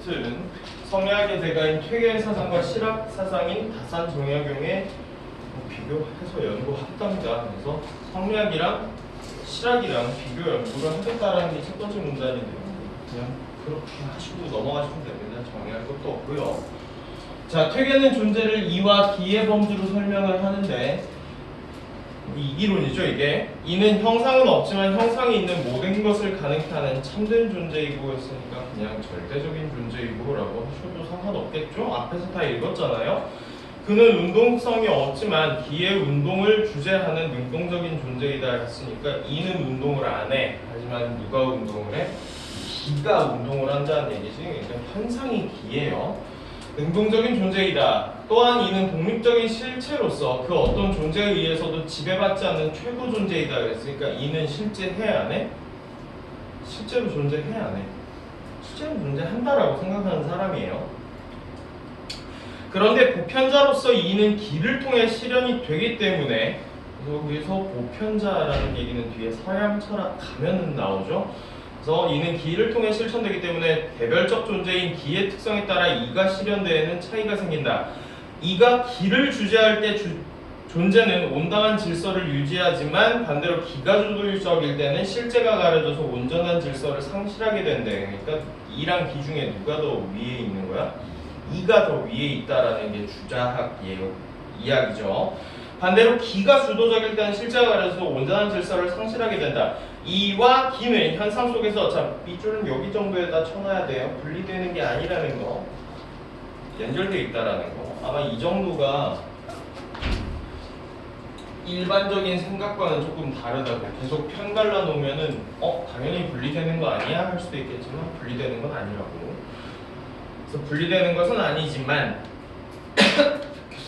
아무튼 성리학의 대가인 퇴계 사상과 실학 사상인 다산 정약용의 비교해서 연구 합당자. 그래서 성리학이랑 실학이랑 비교 연구를 하겠다라는 게 첫 번째 문단인데요. 그냥 그렇게 하시고 넘어가시면 됩니다. 정리할 것도 없고요. 자, 퇴계는 존재를 이와 기의 범주로 설명을 하는데 이 이론이죠. 이게 이는 형상은 없지만 형상이 있는 모든 것을 가능케 하는 참된 존재이고 했으니까 그냥 절대적인 존재이고 라고 하셔도 상관없겠죠. 앞에서 다 읽었잖아요. 그는 운동성이 없지만 기의 운동을 주재하는 능동적인 존재이다 했으니까 이는 운동을 안 해. 하지만 누가 운동을 해? 기가 운동을 한다는 얘기지. 그러니까 현상이 기예요. 능동적인 존재이다. 또한 이는 독립적인 실체로서 그 어떤 존재에 의해서도 지배받지 않는 최고 존재이다. 그랬으니까 이는 실제 해 안 해? 실제로 존재해 안 해? 실제로 존재한다라고 생각하는 사람이에요. 그런데 보편자로서 이는 기를 통해 실현이 되기 때문에 여기서 보편자라는 얘기는 뒤에 서양 철학 가면은 나오죠. 그래서 이는 기를 통해 실천되기 때문에 개별적 존재인 기의 특성에 따라 이가 실현되는 차이가 생긴다. 이가 기를 주재할 때 존재는 온당한 질서를 유지하지만 반대로 기가 주도적일 때는 실제가 가려져서 온전한 질서를 상실하게 된대. 그러니까 이랑 기 중에 누가 더 위에 있는 거야? 이가 더 위에 있다라는 게 주자학 이야기죠. 반대로 기가 주도적일 때는 실제가 가려져서 온전한 질서를 상실하게 된다. 이와 기는 현상 속에서 자, 밑줄은 여기 정도에다 쳐놔야 돼요. 분리되는 게 아니라는 거, 연결되어 있다라는 거. 아마 이 정도가 일반적인 생각과는 조금 다르다고. 계속 편 갈라 놓으면은 당연히 분리되는 거 아니야? 할 수도 있겠지만 분리되는 건 아니라고. 그래서 분리되는 것은 아니지만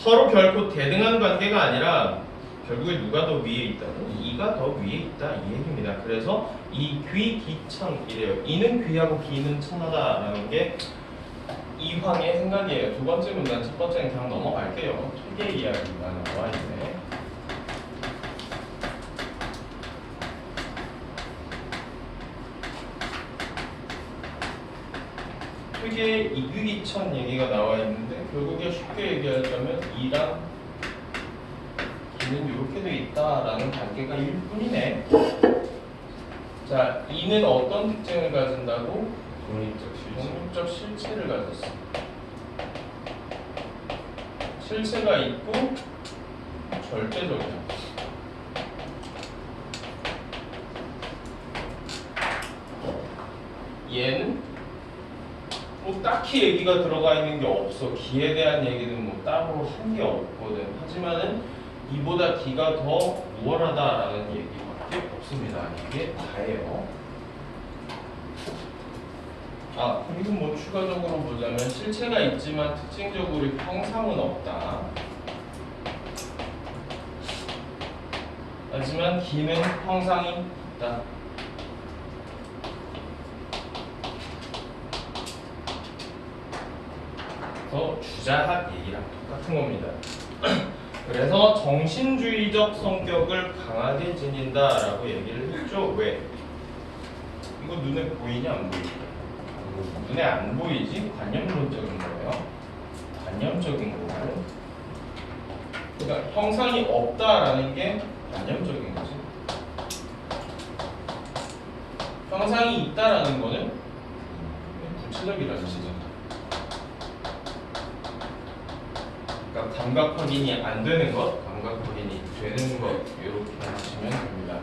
서로 결코 대등한 관계가 아니라 결국에 누가 더 위에 있다고? 이가 더 위에 있다 이 얘기입니다. 그래서 이 귀, 기천 이래요. 이는 귀하고 기는 천하다라는 게 이황의 생각이에요. 두 번째 문단, 첫 번째는 그냥 넘어갈게요. 퇴계 이야기가 나와 있네. 퇴계 이귀기천 얘기가 나와 있는데 결국에 쉽게 얘기하자면 이랑 기는 이렇게 돼 있다라는 관계가 일 뿐이네. 자, 이는 어떤 특징을 가진다고? 독립적 실체를 가졌어. 실체가 있고 절대적이야. 얘는 뭐 딱히 얘기가 들어가 있는 게 없어. 기에 대한 얘기는 뭐 따로 한 게 없거든. 하지만은 이보다 기가 더 우월하다라는 얘기밖에 없습니다. 이게 다예요. 그리고 뭐 추가적으로 보자면 실체가 있지만 특징적으로 형상은 없다. 하지만 기는 형상이 있다. 주자학 얘기랑 똑같은 겁니다. 그래서 정신주의적 성격을 강하게 지닌다라고 얘기를 했죠. 왜? 이거 눈에 보이냐 안 보이냐? 눈에 안 보이지? 관념론적인 거예요. 관념적인 거고. 그러니까 형상이 없다라는 게 관념적인 거지. 형상이 있다라는 거는 구체적이라는 거죠. 그러니까 감각 확인이 안 되는 것, 감각 확인이 되는 것 이렇게 하시면 됩니다.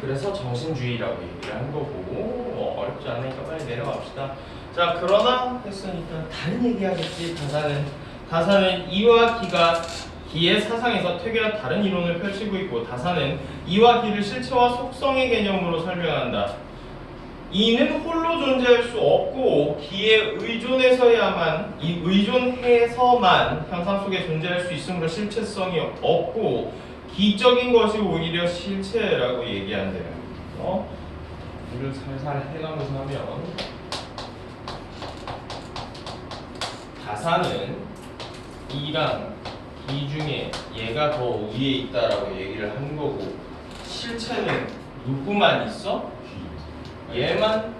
그래서 정신주의라고 얘기를 한 거고 어렵지 않으니까 빨리 내려갑시다. 자, 그러나 했으니까 다른 얘기하겠지. 다산은 이와 기가 기의 사상에서 퇴계와 다른 이론을 펼치고 있고 다산은 이와 기를 실체와 속성의 개념으로 설명한다. 이는 홀로 존재할 수 없고 기에 의존해서만 형상 속에 존재할 수 있으므로 실체성이 없고 기적인 것이 오히려 실체라고 얘기한대요. 이를 살살 해가면서 하면 다산은 이랑 기 중에 얘가 더 위에 있다라고 얘기를 한 거고 실체는 누구만 있어? 얘만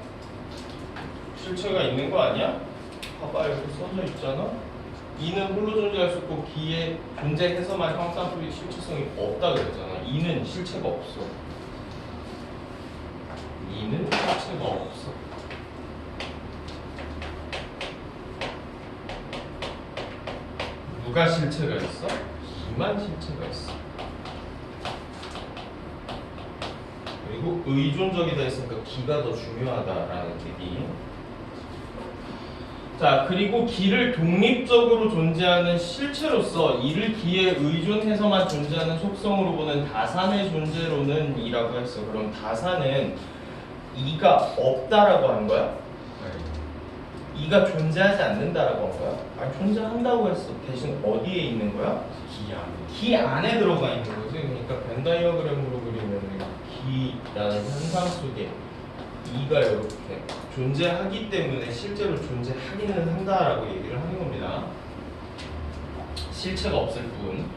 실체가 있는 거 아니야? 봐봐 여기 써져 있잖아. 이는 홀로 존재할 수 없고 기에 존재해서만 형상 속의 실체성이 없다 그랬잖아. 이는 실체가 없어. 이는 실체가 없어. 누가 실체가 있어? 기만 실체가 있어. 그리고 의존적이다 했으니까 기가 더 중요하다라는 얘기. 자, 그리고 기를 독립적으로 존재하는 실체로서 이를 기에 의존해서만 존재하는 속성으로 보는 다산의 존재로는 이라고 했어. 그럼 다산은 이가 없다라고 한 거야? 이가 존재하지 않는다라고 한 거야? 아니 존재한다고 했어. 대신 어디에 있는 거야? 기 안에 들어가 있는 거지. 그러니까 벤 다이어그램으로 그리면 기라는 현상 속에 이가 이렇게 존재하기 때문에 실제로 존재하기는 한다라고 얘기를 하는 겁니다. 실체가 없을 뿐.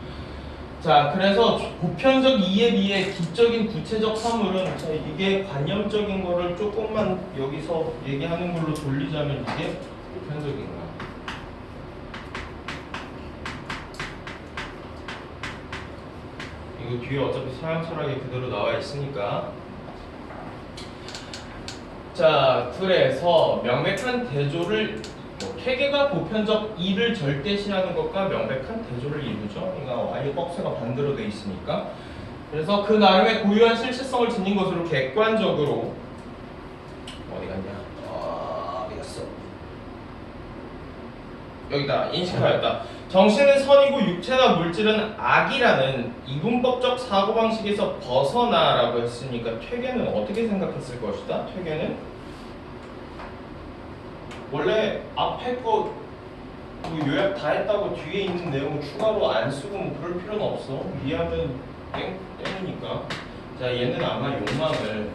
자, 그래서 보편적 이에 비해 기적인 구체적 사물은 자, 이게 관념적인 거를 조금만 여기서 얘기하는 걸로 돌리자면 이게 보편적인 거야. 이거 뒤에 어차피 서양 철학에 그대로 나와 있으니까. 자, 그래서 명백한 대조를 퇴계가 보편적 이를 절대시하는 것과 명백한 대조를 이루죠. 그러니까 y 꺽쇠가 반대로 돼 있으니까. 그래서 그 나름의 고유한 실체성을 지닌 것으로 객관적으로 어디 갔냐? 어디 갔어? 여기다 인식하였다. 정신은 선이고 육체나 물질은 악이라는 이분법적 사고방식에서 벗어나라고 했으니까 퇴계는 어떻게 생각했을 것이다? 퇴계는 원래 앞에 거 요약 다 했다고 뒤에 있는 내용 추가로 안 쓰고 뭐 그럴 필요는 없어. 이해하면 땡이니까. 자, 얘는 아마 욕망을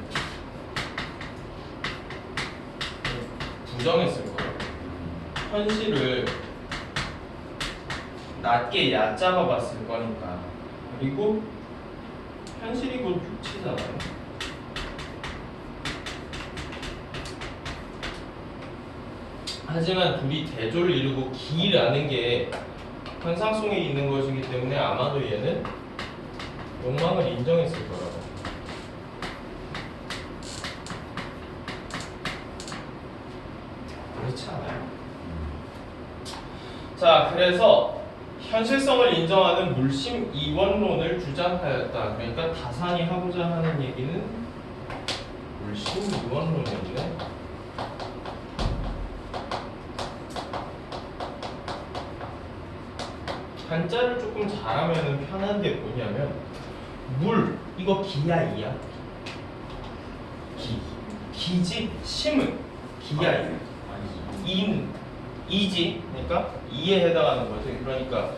부정했을 거야. 현실을 낮게 얕잡아 봤을 거니까. 그리고 현실이 곧 육체잖아요. 하지만 둘이 대조를 이루고 기라는 게 현상성에 있는 것이기 때문에 아마도 얘는 욕망을 인정했을 거라고. 그렇지 않아요? 자, 그래서 현실성을 인정하는 물심 이원론을 주장하였다. 그러니까 다산이 하고자 하는 얘기는 물심 이원론인데 한자를 조금 잘하면 편한 게 뭐냐면 물 이거 기야 이야? 기지 심은 기야 이 이는 이지 그러니까 이에 해당하는 거지. 그러니까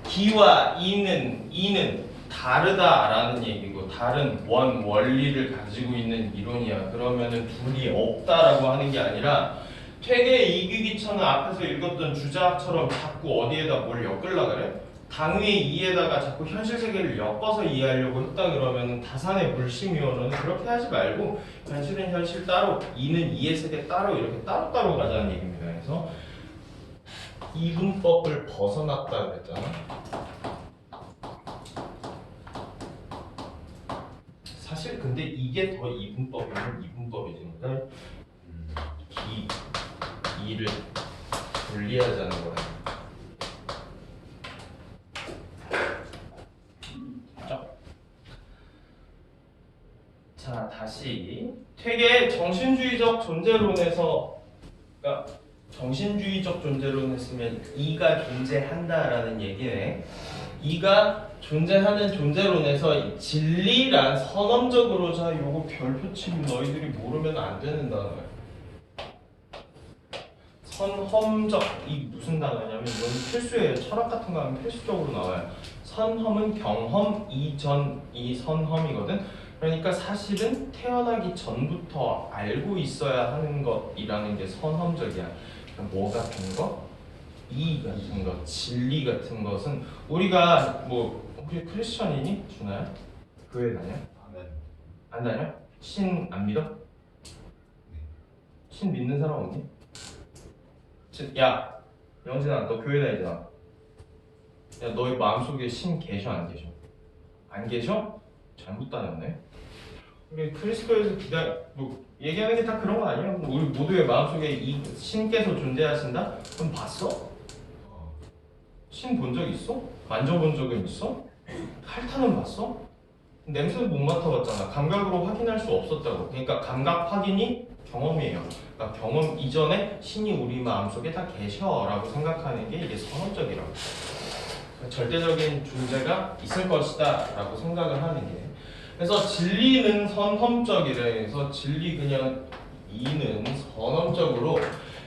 기와 이는 다르다라는 얘기고 다른 원리를 가지고 있는 이론이야. 그러면은 둘이 없다라고 하는 게 아니라 퇴계의 이규기천은 앞에서 읽었던 주자처럼 자꾸 어디에다 뭘 엮으려 그래? 당위의 이에다가 자꾸 현실 세계를 엮어서 이해하려고 했다 그러면 다산의 물심이원은 그렇게 하지 말고 현실은 현실 따로, 이는 이의 세계 따로 이렇게 따로따로 가자는 얘기입니다. 그래서 이분법을 벗어났다 그랬잖아. 사실 근데 이게 더 이분법이면 이분법이지. 그러니까 이를 분리하자는 거야. 자, 다시 퇴계의 정신주의적 존재론에서, 그러니까 정신주의적 존재론 했으면 이가 존재한다라는 얘기네. 이가 존재하는 존재론에서 진리란 선언적으로 자 요거 별표침 너희들이 모르면 안 되는 단어야. 선험적 이 무슨 단어냐면 이건 필수예요. 철학 같은 거 하면 필수적으로 나와요. 선험은 경험 이전이 선험이거든. 그러니까 사실은 태어나기 전부터 알고 있어야 하는 것이라는 게 선험적이야. 그러니까 뭐 같은 거? 이 같은 것, 진리 같은 것은 우리가 뭐 혹시 크리스천이니? 준아야? 교회 다녀? 안 다녀? 신 안 믿어? 신 믿는 사람 없니? 야, 영진아, 너 교회 다니잖아. 야, 너희 마음속에 신 계셔 안 계셔? 안 계셔? 잘못 다녔네. 우리 그리스도에서 뭐 얘기하는 게 다 그런 거 아니야? 우리 모두의 마음속에 이 신께서 존재하신다? 그럼 봤어? 신 본 적 있어? 만져본 적은 있어? 핥아는 봤어? 냄새도 못 맡아봤잖아. 감각으로 확인할 수 없었다고. 그러니까 감각 확인이 경험이에요. 그러니까 경험 이전에 신이 우리 마음속에 다 계셔라고 생각하는 게 이게 선언적이라고. 절대적인 존재가 있을 것이다 라고 생각을 하는 게. 그래서 진리는 선험적이래. 그래서 진리 그냥 이는 선험적으로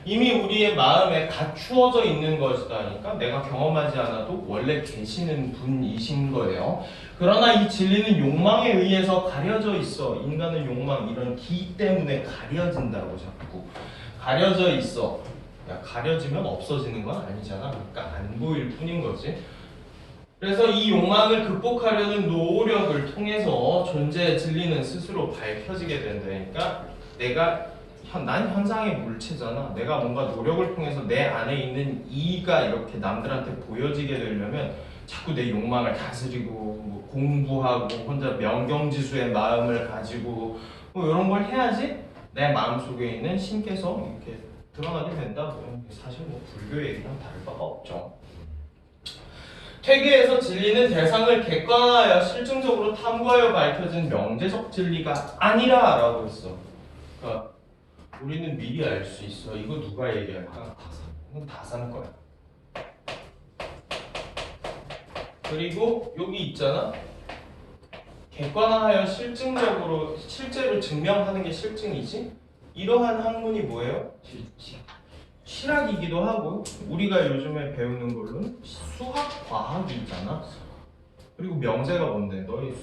이미 우리의 마음에 갖추어져 있는 것이다. 그러니까 내가 경험하지 않아도 원래 계시는 분이신 거예요. 그러나 이 진리는 욕망에 의해서 가려져 있어. 인간은 욕망, 이런 기 때문에 가려진다고 자꾸. 가려져 있어. 야, 가려지면 없어지는 건 아니잖아. 그러니까 안 보일 뿐인 거지. 그래서 이 욕망을 극복하려는 노력을 통해서 존재의 진리는 스스로 밝혀지게 된다니까. 난 현상의 물체잖아. 내가 뭔가 노력을 통해서 내 안에 있는 이가 이렇게 남들한테 보여지게 되려면 자꾸 내 욕망을 다스리고 뭐 공부하고 혼자 명경지수의 마음을 가지고 뭐 이런 걸 해야지 내 마음속에 있는 신께서 이렇게 드러나게 된다고요. 사실 뭐 불교 얘기랑 다를 바가 없죠. 퇴계에서 진리는 대상을 객관하여 실증적으로 탐구하여 밝혀진 명제적 진리가 아니라 라고 했어. 그러니까 우리는 미리 알 수 있어. 이거 누가 얘기할까? 이건 다산 거야. 그리고 여기 있잖아. 객관화하여 실제로 증명하는 게 실증이지. 이러한 학문이 뭐예요? 실학이기도 하고 우리가 요즘에 배우는 걸로는 수학, 과학이잖아. 그리고 명제가 뭔데? 너희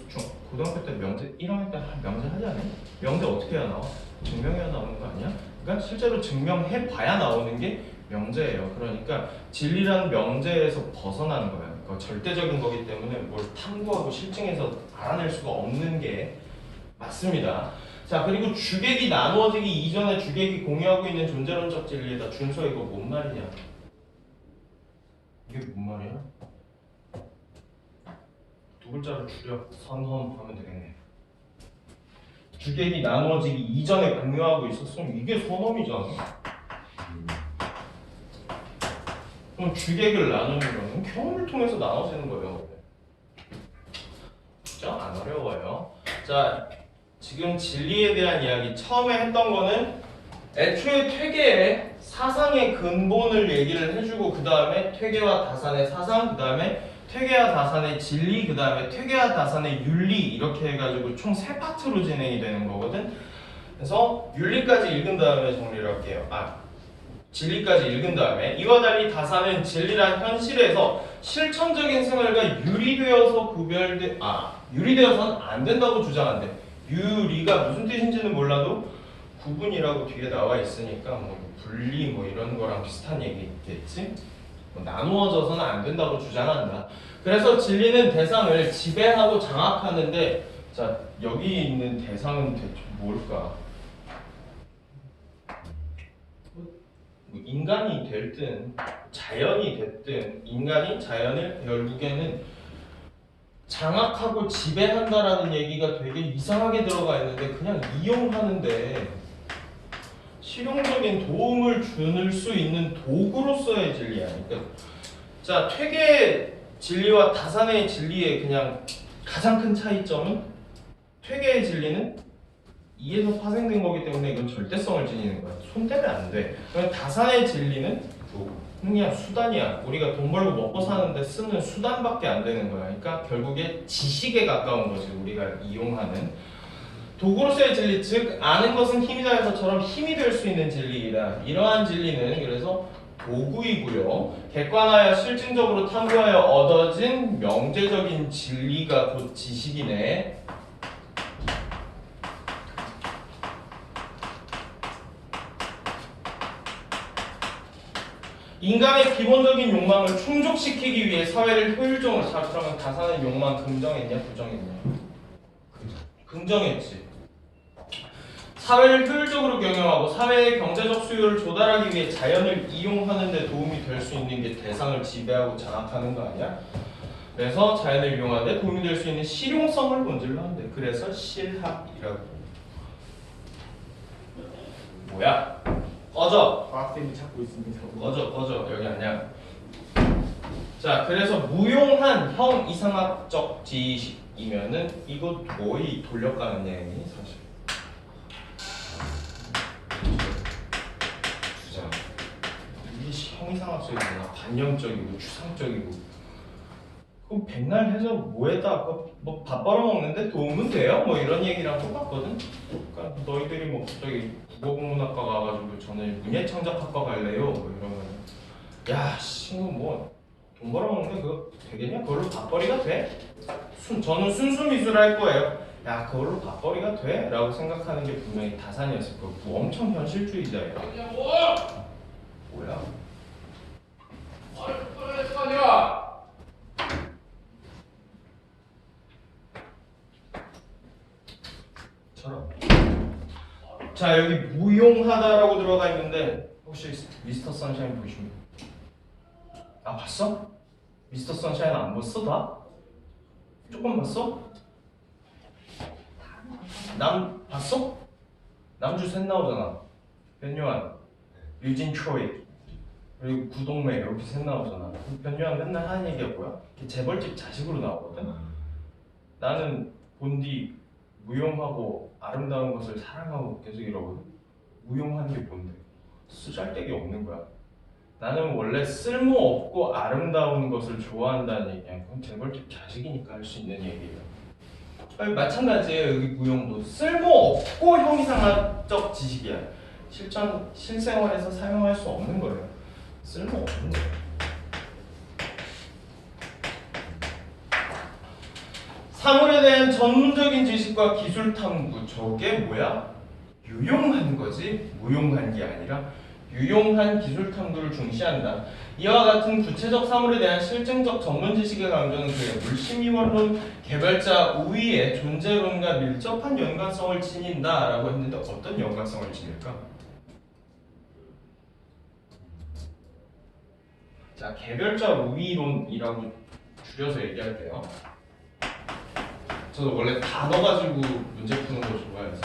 고등학교 때 명제 1학년 때 명제 하지 않니? 명제 어떻게 해야 나와? 증명해야 나오는 거 아니야? 그러니까 실제로 증명해 봐야 나오는 게 명제예요. 그러니까 진리라는 명제에서 벗어나는 거야. 그러니까 절대적인 거기 때문에 뭘 탐구하고 실증해서 알아낼 수가 없는 게 맞습니다. 자, 그리고 주객이 나누어지기 이전에 주객이 공유하고 있는 존재론적 진리에다 준서 이거 뭔 말이냐? 이게 뭔 말이야? 두 글자를 줄여 선험 하면 되겠네. 주객이 나누어지기 이전에 공유하고 있었으면 이게 선험이잖아. 그럼 주객을 나누는 거는 경험을 통해서 나눠지는 거예요. 그죠? 안 어려워요. 자, 지금 진리에 대한 이야기 처음에 했던 거는 애초에 퇴계의 사상의 근본을 얘기를 해주고 그 다음에 퇴계와 다산의 사상, 그 다음에 퇴계와 다산의 진리, 그 다음에 퇴계와 다산의 윤리 이렇게 해가지고 총 3파트로 진행이 되는 거거든. 그래서 윤리까지 읽은 다음에 정리를 할게요. 진리까지 읽은 다음에 이와 달리 다산은 진리란 현실에서 실천적인 생활과 유리되어서는 안 된다고 주장한대. 유리가 무슨 뜻인지는 몰라도 구분이라고 뒤에 나와 있으니까 뭐 분리 뭐 이런 거랑 비슷한 얘기겠지? 나누어져서는 안 된다고 주장한다. 그래서 진리는 대상을 지배하고 장악하는데, 자, 여기 있는 대상은 대체 뭘까? 인간이 됐든 자연이 됐든 인간이 자연을 결국에는 장악하고 지배한다라는 얘기가 되게 이상하게 들어가 있는데 그냥 이용하는데 실용적인 도움을 줄 수 있는 도구로서의 진리야. 그러니까 자, 퇴계 진리와 다산의 진리의 그냥 가장 큰 차이점은 퇴계의 진리는 이에서 파생된 거기 때문에 이건 절대성을 지니는 거야. 손대면 안 돼. 그럼 다산의 진리는 그냥 수단이야. 우리가 돈 벌고 먹고 사는데 쓰는 수단밖에 안 되는 거야. 그러니까 결국에 지식에 가까운 거지. 우리가 이용하는 도구로서의 진리, 즉 아는 것은 힘이다 해서처럼 힘이 될 수 있는 진리이다. 이러한 진리는 그래서 도구이고요. 객관하여 실증적으로 탐구하여 얻어진 명제적인 진리가 곧 지식이네. 인간의 기본적인 욕망을 충족시키기 위해 사회를 효율적으로 그러면 다산의 욕망 긍정했냐 부정했냐? 긍정했지. 사회를 효율적으로 경영하고 사회의 경제적 수요를 조달하기 위해 자연을 이용하는 데 도움이 될 수 있는 게 대상을 지배하고 장악하는 거 아니야? 그래서 자연을 이용하는 데 도움이 될 수 있는 실용성을 본질로 한대. 그래서 실학이라고. 뭐야? 꺼져. 과학쌤이 찾고 있습니다. 꺼져. 여기 아니야. 자, 그래서 무용한 형 이상학적 지식이면은 이거 거의 돌려가는 얘기 사실. 주장. 이게 형 이상학적이구나. 반영적이고 추상적이고. 그럼 백날 해서 뭐에다 뭐 밥 벌어먹는데 도움은 돼요? 뭐 이런 얘기랑 똑같거든. 그러니까 너희들이 뭐 갑자기 국어국문학과 가가지고 저는 문예창작학과 갈래요? 뭐 이러면 야씨 돈 벌어먹는데 그거 되겠냐? 그걸로 밥벌이가 돼? 저는 순수미술 할 거예요. 야 그걸로 밥벌이가 돼? 라고 생각하는 게 분명히 다산이었을 거고 엄청 현실주의자예요. 뭐야? 저런. 자 여기 무용하다라고 들어가 있는데 혹시 미스터 선샤인 보시면 아 봤어? 미스터 선샤인 안 봤어 다? 조금 봤어? 남 봤어? 남주 셋 나오잖아. 변요한, 유진 트로이 그리고 구동매 이렇게 셋 나오잖아. 변요한 맨날 하는 얘기가 뭐야? 재벌집 자식으로 나오거든. 나는 본디 무용하고 아름다운 것을 사랑하고 계속 이러거든. 무용한 게 뭔데? 쓰잘데기 없는 거야. 나는 원래 쓸모없고 아름다운 것을 좋아한다는 얘기야. 그건 재벌집 자식이니까 할 수 있는 얘기예요. 아니, 마찬가지예요. 여기 무용도 쓸모없고 형이상학적 지식이야. 실생활에서 사용할 수 없는 거예요. 쓸모없는 거예요. 사물에 대한 전문적인 지식과 기술 탐구 저게 뭐야? 유용한 거지 무용한 게 아니라 유용한 기술 탐구를 중시한다. 이와 같은 구체적 사물에 대한 실증적 전문 지식의 강조는 그의 물심이원론 개별자 우위의 존재론과 밀접한 연관성을 지닌다라고 했는데 어떤 연관성을 지닐까? 자, 개별자 우위론이라고 줄여서 얘기할게요. 저도 원래 단어 가지고 문제 푸는 거 좋아해서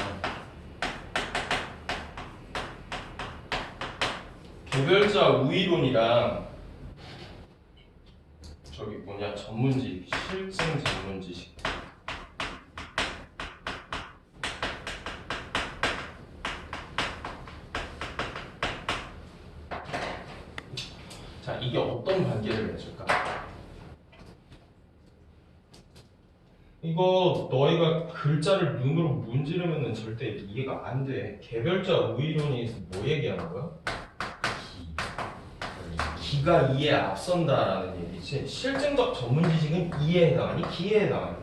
개별자 우위론이랑 저기 뭐냐 전문지식, 실증 전문지식 자 이게 어떤 관계를 맺을까? 이거 너희가 글자를 눈으로 문지르면 절대 이해가 안 돼. 개별자 우위론이 뭐 얘기하는 거야? 기가 이에 앞선다라는 얘기지. 실증적 전문 지식은 이에 해당하니 기에 해당하니.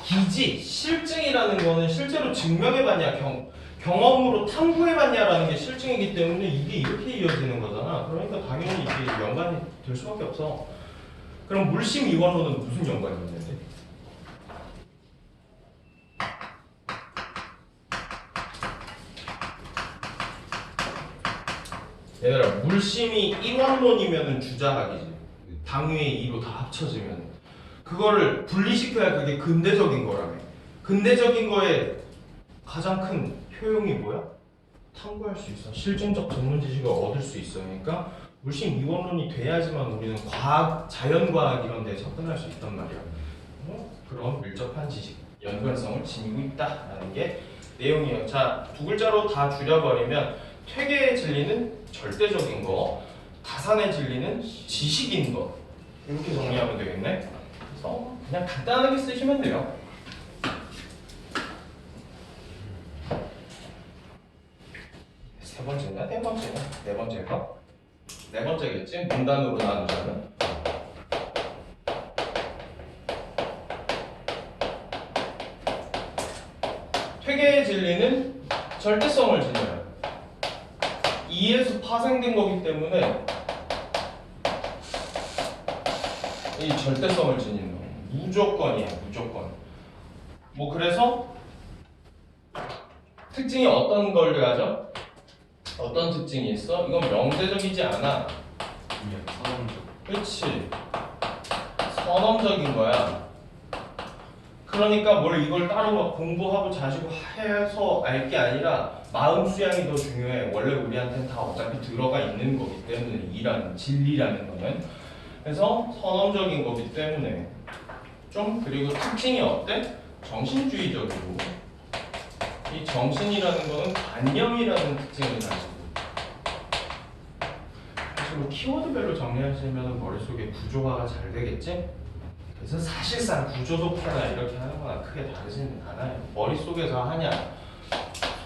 기지 실증이라는 거는 실제로 증명해봤냐 경험으로 탐구해봤냐라는 게 실증이기 때문에 이게 이렇게 이어지는 거잖아. 그러니까 당연히 이게 연관이 될 수밖에 없어. 그럼 물심 이원론은 무슨 연관이 있는데? 얘들아 물심이 1원론이면은 주자학이지. 당위의 2로 다 합쳐지면 그거를 분리시켜야 그게 근대적인 거라며. 근대적인 거에 가장 큰 효용이 뭐야? 탐구할 수 있어. 실증적 전문 지식을 얻을 수 있어. 그러니까 물심 2원론이 돼야지만 우리는 과학, 자연과학 이런 데 접근할 수 있단 말이야. 그런 밀접한 지식, 연관성을 지니고 있다라는 게 내용이에요. 자, 두 글자로 다 줄여버리면 퇴계의 진리는 절대적인 거, 다산의 진리는 지식인 거 이렇게 정리하면 되겠네. 그래서 그냥 간단하게 쓰시면 돼요. 세 번째냐? 네 번째냐? 네 번째가? 네 번째겠지? 문단으로 나누자면 퇴계의 진리는 절대성을 지녀요. 이에서 파생된 거기 때문에 이 절대성을 지니는 거 무조건이야. 무조건. 뭐 그래서 특징이 어떤 걸 가져? 어떤 특징이 있어? 이건 명제적이지 않아. 선언적. 그렇지. 선언적인 거야. 그러니까 뭘 이걸 따로 막 공부하고 자시고 해서 알 게 아니라 마음 수양이 더 중요해. 원래 우리한테는 다 어차피 들어가 있는 거기 때문에 이라는 진리라는 거는. 그래서 선언적인 거기 때문에 좀 그리고 특징이 어때? 정신주의적이고 이 정신이라는 거는 관념이라는 특징을 가지고 그래서 뭐 키워드별로 정리하시면 머릿속에 구조화가 잘 되겠지? 그래서 사실상 구조독해나 이렇게 하는 거나 크게 다르지는 않아요. 머릿속에서 하냐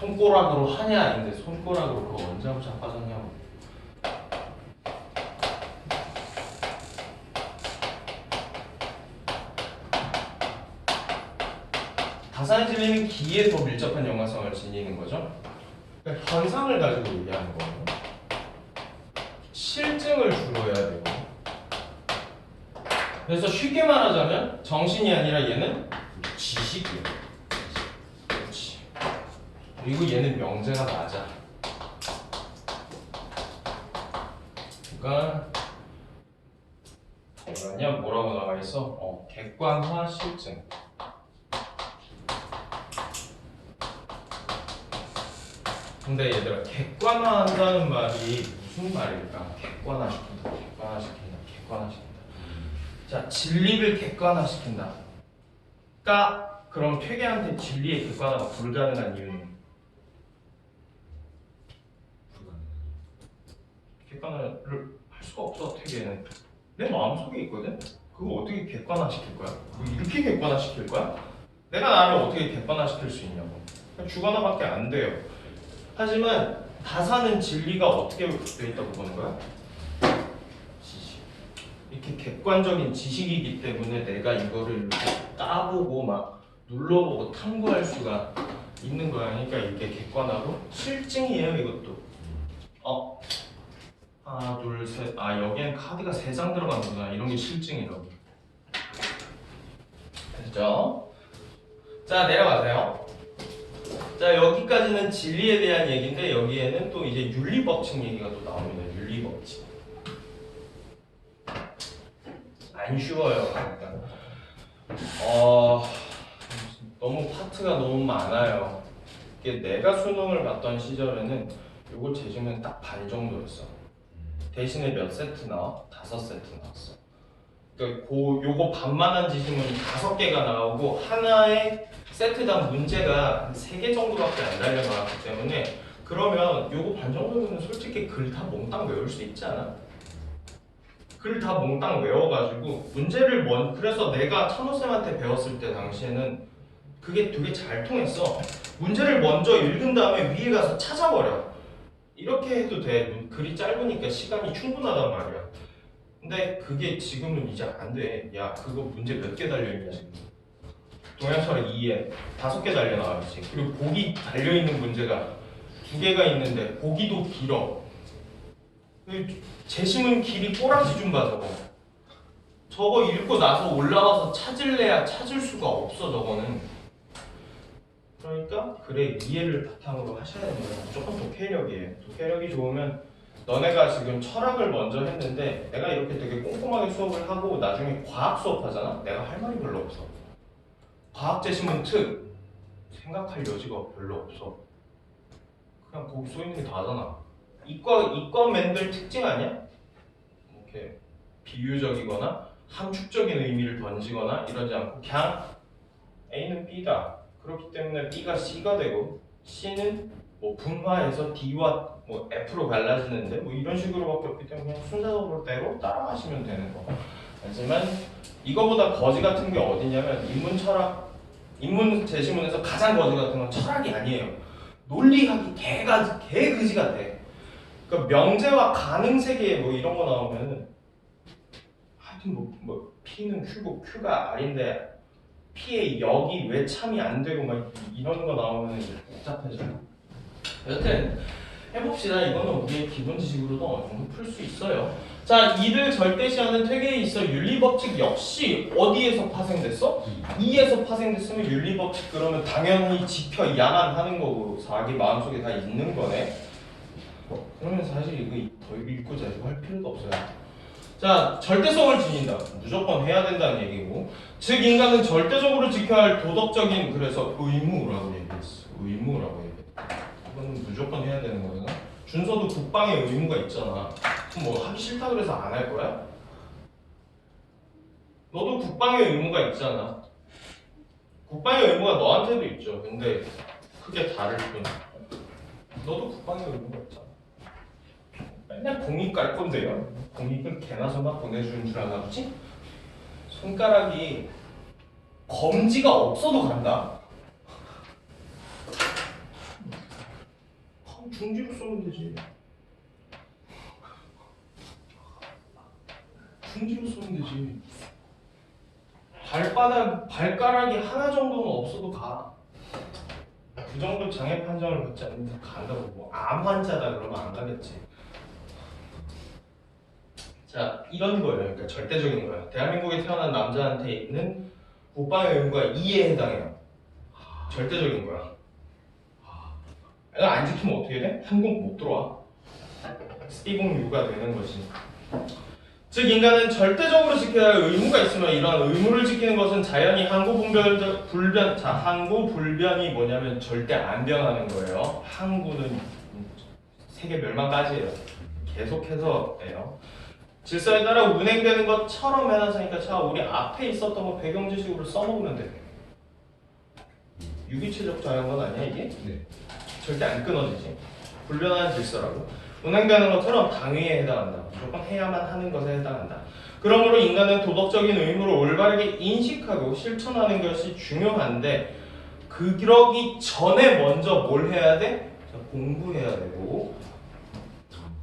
손가락으로 하냐인데 손가락으로 그거 언제 하고 자빠졌냐고. 다산의 진리는 기에 더 밀접한 연관성을 지니는 거죠. 그러니까 현상을 가지고 얘기하는 거예요. 실증을 주로 해야 되고. 그래서 쉽게 말하자면 정신이 아니라 얘는 지식이에요. 그렇지. 그리고 얘는 명제가 맞아. 그러니까 뭐라고 나와 있어? 객관화 실증. 근데 얘들아 객관화한다는 말이 무슨 말일까? 객관화시킨다, 객관화시킨다, 객관화시킨다. 자, 진리를 객관화시킨다. 그럼 퇴계한테 진리의 객관화가 불가능한 이유는? 객관화를 할 수가 없어. 퇴계는 내 마음속에 있거든? 그거 어떻게 객관화시킬 거야? 이렇게 객관화시킬 거야? 내가 나를 어떻게 객관화시킬 수 있냐고. 주관화밖에 안 돼요. 하지만 다산은 진리가 어떻게 되어 있다고 보는 거야? 지식. 이렇게 객관적인 지식이기 때문에 내가 이거를 이렇게 따보고 막 눌러보고 탐구할 수가 있는 거야. 그러니까 이게 객관화로 실증이에요. 이것도. 하나, 둘, 셋. 여기엔 카드가 3장 들어가는구나. 이런 게 실증이라고. 됐죠? 자, 내려가세요. 자, 여기까지는 진리에 대한 얘기인데 여기에는 또 이제 윤리법칙 얘기가 또 나옵니다. 윤리법칙. 안 쉬워요. 그러니까. 너무 파트가 너무 많아요. 이게 내가 수능을 봤던 시절에는 요거 재주면 딱 반 정도였어. 대신에 몇 세트 나와? 5세트 나왔어. 그러니까 요거 반만한 지심은 5개가 나오고 하나의 세트당 문제가 3개 정도밖에 안 달려 나왔기 때문에 그러면 요거 반 정도면 솔직히 글 다 몽땅 외울 수 있지 않아? 글 다 몽땅 외워가지고 문제를 그래서 내가 찬호쌤한테 배웠을 때 당시에는 그게 되게 잘 통했어. 문제를 먼저 읽은 다음에 위에 가서 찾아버려. 이렇게 해도 돼. 글이 짧으니까 시간이 충분하단 말이야. 근데 그게 지금은 이제 안 돼. 야, 그거 문제 몇 개 달려있냐 지금. 동양철학 2에 5개 달려 나와있지. 그리고 보기 달려있는 문제가 2개가 있는데 보기도 길어. 재심은 길이 꼬라지 좀 봐. 저거 읽고 나서 올라와서 찾을래야 찾을 수가 없어. 저거는. 그러니까 글의 이해를 바탕으로 하셔야 되는 거야. 무조건 독해력이에요. 독해력이 좋으면 너네가 지금 철학을 먼저 했는데 내가 이렇게 되게 꼼꼼하게 수업을 하고 나중에 과학 수업하잖아? 내가 할 말이 별로 없어. 과학 재심은 특 생각할 여지가 별로 없어. 그냥 거기 써있는 게 다잖아. 이과맨들 특징 아니야? 이렇게 비유적이거나 함축적인 의미를 던지거나 이러지 않고 그냥 A는 B다. 그렇기 때문에 B가 C가 되고 C는 뭐 분화해서 D와 뭐 F로 갈라지는데 뭐 이런 식으로밖에 없기 때문에 그냥 순서대로 따라가시면 되는 거. 하지만 이거보다 거지 같은 게 어디냐면 인문 제시문에서 가장 거지 같은 건 철학이 아니에요. 논리학이 개그지 같아. 그러니까 명제와 가능 세계 뭐 이런 거 나오면은 하여튼 뭐 P는 Q고 Q가 R인데 P의 역이 왜 참이 안 되고 막 이런 거 나오면 이제 복잡해져. 여튼 해봅시다. 이거는 우리의 기본 지식으로도 어느 정도 풀 수 있어요. 자, 이를 절대시하는 퇴계에 있어 윤리법칙 역시 어디에서 파생됐어? 2에서 파생됐으면 윤리법칙 그러면 당연히 지켜야만 하는 거고 자기 마음속에 다 있는 거네. 그러면 사실 이거 더 읽고 자시고 할 필요도 없어요. 자, 절대성을 지닌다. 무조건 해야 된다는 얘기고, 즉 인간은 절대적으로 지켜야 할 도덕적인 그래서 의무라고 얘기했어. 의무라고 얘기했어. 이건 무조건 해야 되는 거예요. 준서도 국방의 의무가 있잖아. 그럼 뭐 하기 싫다 그래서 안 할 거야? 너도 국방의 의무가 있잖아. 국방의 의무가 너한테도 있죠. 근데 크게 다를 뿐. 너도 국방의 의무가 있잖아. 맨날 공익 깔 건데요. 공익을 개나 소나 보내주는 줄 아나 보지? 손가락이 검지가 없어도 간다. 중지로 쏘면 되지. 중지로 쏘면 되지. 발가락이 하나 정도는 없어도 가. 그 정도 장애 판정을 받지 않는 이상 간다고. 뭐 암 환자다 그러면 안 가겠지. 자, 이런 거예요. 그러니까 절대적인 거예요. 대한민국에 태어난 남자한테 있는 국방의 의무가 2에 해당해요. 절대적인 거야. 이거 안 지키면 어떻게 돼? 한국 못 들어와. 스티븐 유가 되는 거지. 즉 인간은 절대적으로 지켜야 할 의무가 있으며 이러한 의무를 지키는 것은 자연히 항구 불변이 뭐냐면 절대 안 변하는 거예요. 항구는 세계 멸망까지예요. 계속해서 해요. 질서에 따라 운행되는 것처럼 해놨으니까 자 우리 앞에 있었던 거 배경 지식으로 써먹으면 돼. 유기체적 자연건 아니야 이게? 네. 절대 안 끊어지지. 불변한 질서라고. 운행되는 것처럼 당위에 해당한다. 무조건 해야만 하는 것에 해당한다. 그러므로 인간은 도덕적인 의무를 올바르게 인식하고 실천하는 것이 중요한데 그러기 전에 먼저 뭘 해야 돼? 자, 공부해야 되고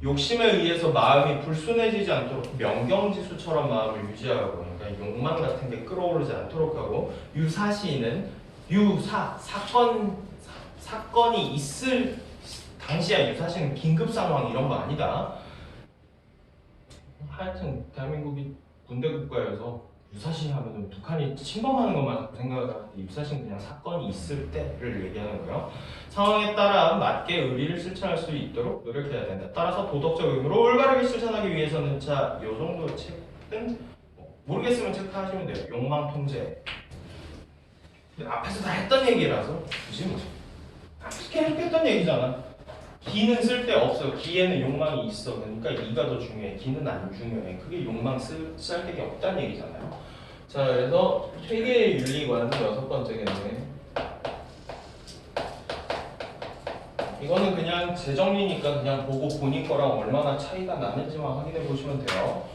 욕심에 의해서 마음이 불순해지지 않도록 명경지수처럼 마음을 유지하고 그러니까 욕망 같은 게 끌어오르지 않도록 하고 유사시는 사건이 있을 당시야 유사시는 긴급 상황 이런 거 아니다. 하여튼 대한민국이 군대 국가여서 유사시 하면은 북한이 침범하는 것만 생각하는데 유사시는 그냥 사건이 있을 때를 얘기하는 거예요. 상황에 따라 맞게 의리를 실천할 수 있도록 노력해야 된다. 따라서 도덕적 의무를 올바르게 실천하기 위해서는 자, 요 정도 책은 모르겠으면 체크하시면 돼요. 욕망 통제. 근데 앞에서 다 했던 얘기라서 굳이 뭐 계속 했던 얘기잖아. 기는 쓸데없어. 기에는 욕망이 있어. 그러니까 이가 더 중요해. 기는 안 중요해. 그게 욕망 쓸데가 없다는 얘기잖아요. 자, 그래서 퇴계의 윤리관 6번째겠네. 이거는 그냥 재정리니까 그냥 보고 본인 거랑 얼마나 차이가 나는지만 확인해 보시면 돼요.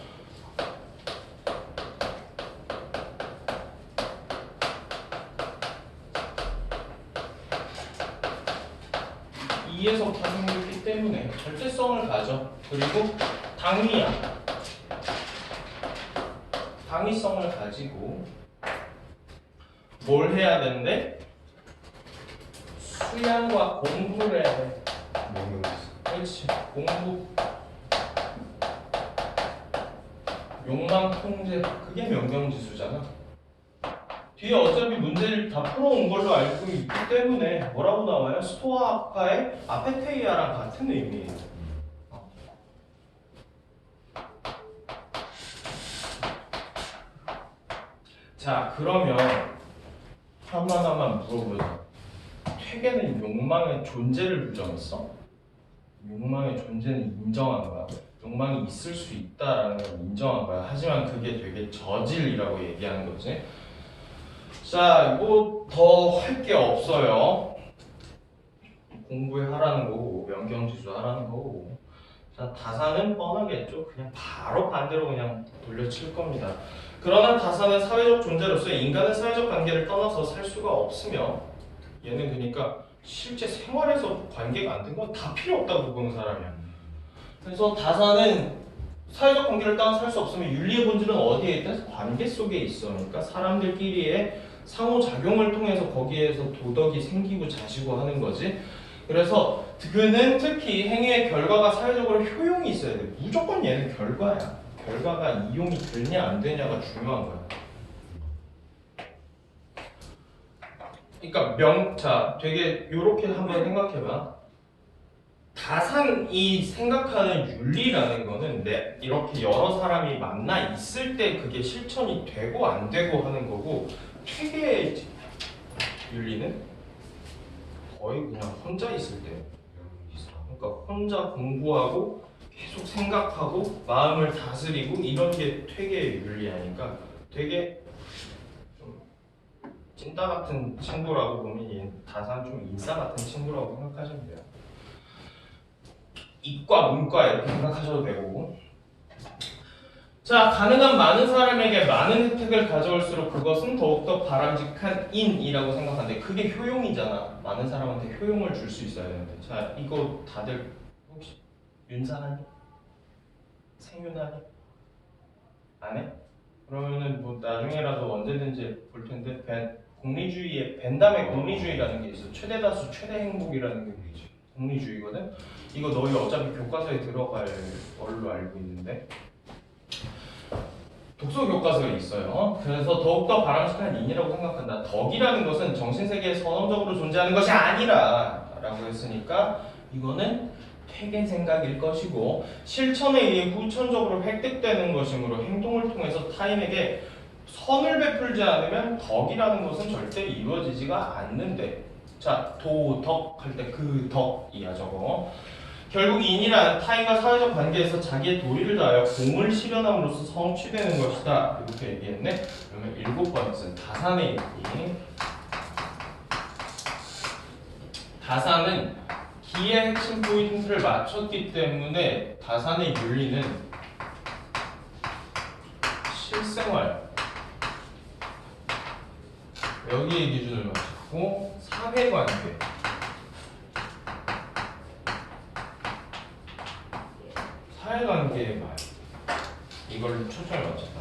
이에서 파생됐기 때문에 절대성을 가져. 그리고 당위야. 당위성을 가지고 뭘 해야 되는데? 수양과 공부를 해야 돼. 그렇지. 공부. 욕망 통제. 그게 명경지수잖아. 뒤에 어차피 문제를 다 풀어온 걸로 알고 있기 때문에 뭐라고 나와요? 스토아파의 아페테이아랑 같은 의미예요. 자, 그러면 하나만 물어보자. 퇴계는 욕망의 존재를 부정했어? 욕망의 존재는 인정한 거야. 욕망이 있을 수 있다라는 걸 인정한 거야. 하지만 그게 되게 저질이라고 얘기하는 거지. 자, 이거 더 할 게 없어요. 공부에 하라는 거고, 명경지수 하라는 거고. 자, 다산은 뻔하겠죠. 그냥 바로 반대로 그냥 돌려칠 겁니다. 그러나 다산은 사회적 존재로서 인간은 사회적 관계를 떠나서 살 수가 없으며 얘는 그러니까 실제 생활에서 관계가 안 된 건 다 필요 없다고 보는 사람이야. 그래서 다산은 사회적 관계를 떠나서 살 수 없으면 윤리의 본질은 어디에 있다? 관계 속에 있어. 그러니까 사람들끼리의 상호작용을 통해서 거기에서 도덕이 생기고 자시고 하는 거지. 그래서 그는 특히 행위의 결과가 사회적으로 효용이 있어야 돼. 무조건 얘는 결과야. 결과가 이용이 되냐 안 되냐가 중요한 거야. 그러니까 자, 되게 요렇게 한번 생각해봐. 다산이 생각하는 윤리라는 거는 이렇게 여러 사람이 만나 있을 때 그게 실천이 되고 안 되고 하는 거고, 퇴계의 윤리는 거의 그냥 혼자 있을 때, 그러니까 혼자 공부하고 계속 생각하고 마음을 다스리고 이런 게 퇴계의 윤리 아니까 되게 좀 찐따 같은 친구라고 보면 얘 다산 좀 인싸 같은 친구라고 생각하시면 돼요. 이과 문과 이렇게 생각하셔도 되고. 자, 가능한 많은 사람에게 많은 혜택을 가져올수록 그것은 더욱더 바람직한 인이라고 생각하는데, 그게 효용이잖아. 많은 사람한테 효용을 줄 수 있어야 되는데. 자, 이거 다들 혹시 윤사하니? 생윤하니? 안 해? 그러면은 뭐 나중에라도 언제든지 볼 텐데, 공리주의에 벤담의 공리주의라는 게 있어. 최대다수 최대 행복이라는 게 공리주의거든. 이거 너희 어차피 교과서에 들어갈 걸로 알고 있는데, 독서 교과서에 있어요. 그래서 더욱더 바람직한 인이라고 생각한다. 덕이라는 것은 정신세계에 선언적으로 존재하는 것이 아니라 라고 했으니까 이거는 퇴계 생각일 것이고, 실천에 의해 후천적으로 획득되는 것이므로 행동을 통해서 타인에게 선을 베풀지 않으면 덕이라는 것은 절대 이루어지지가 않는데. 자, 도덕 할 때 그 덕이야 저거. 결국 인이란 타인과 사회적 관계에서 자기의 도리를 다하여 공을 실현함으로써 성취되는 것이다. 이렇게 얘기했네. 그러면 7번째 다산의 얘기. 다산은 기의 핵심 포인트를 맞췄기 때문에 다산의 윤리는 실생활 여기에 기준을 맞췄고, 사회관계 사회관계의 말 이걸 초점을 맞췄다.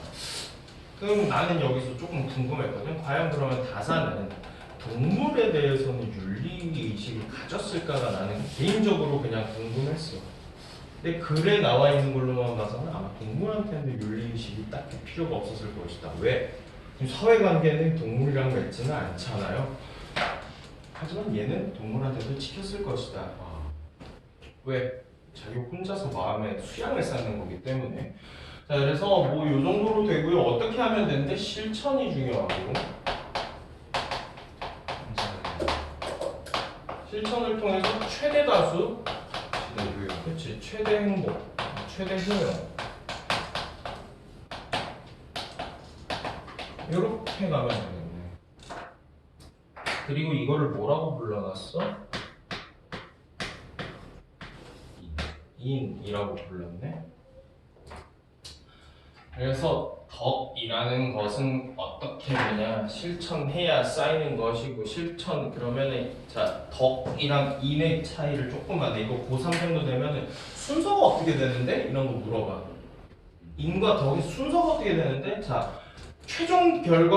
그럼 나는 여기서 조금 궁금했거든. 과연 그러면 다산은 동물에 대해서는 윤리의식을 가졌을까가 나는 개인적으로 그냥 궁금했어. 근데 글에 나와 있는 걸로만 봐서는 아마 동물한테는 윤리의식이 딱히 필요가 없었을 것이다. 왜? 사회관계는 동물이랑 맺지는 않잖아요. 하지만 얘는 동물한테도 지켰을 것이다. 왜? 자기 혼자서 마음에 수양을 쌓는 거기 때문에. 자, 그래서 뭐 요 정도로 되고요. 어떻게 하면 되는데 실천이 중요하고, 실천을 통해서 최대 다수, 그렇지, 최대 행복, 최대 효용 이렇게 가면 되겠네. 그리고 이거를 뭐라고 불러놨어? 인이라고 불렀네. 그래서 덕이라는 것은 어떻게 되냐, 실천해야 쌓이는 것이고, 실천 그러면은 자 덕이랑 인의 차이를 조금만 내. 이거 고3 정도 되면은 순서가 어떻게 되는데? 이런 거 물어봐. 인과 덕의 순서가 어떻게 되는데? 자 최종 결과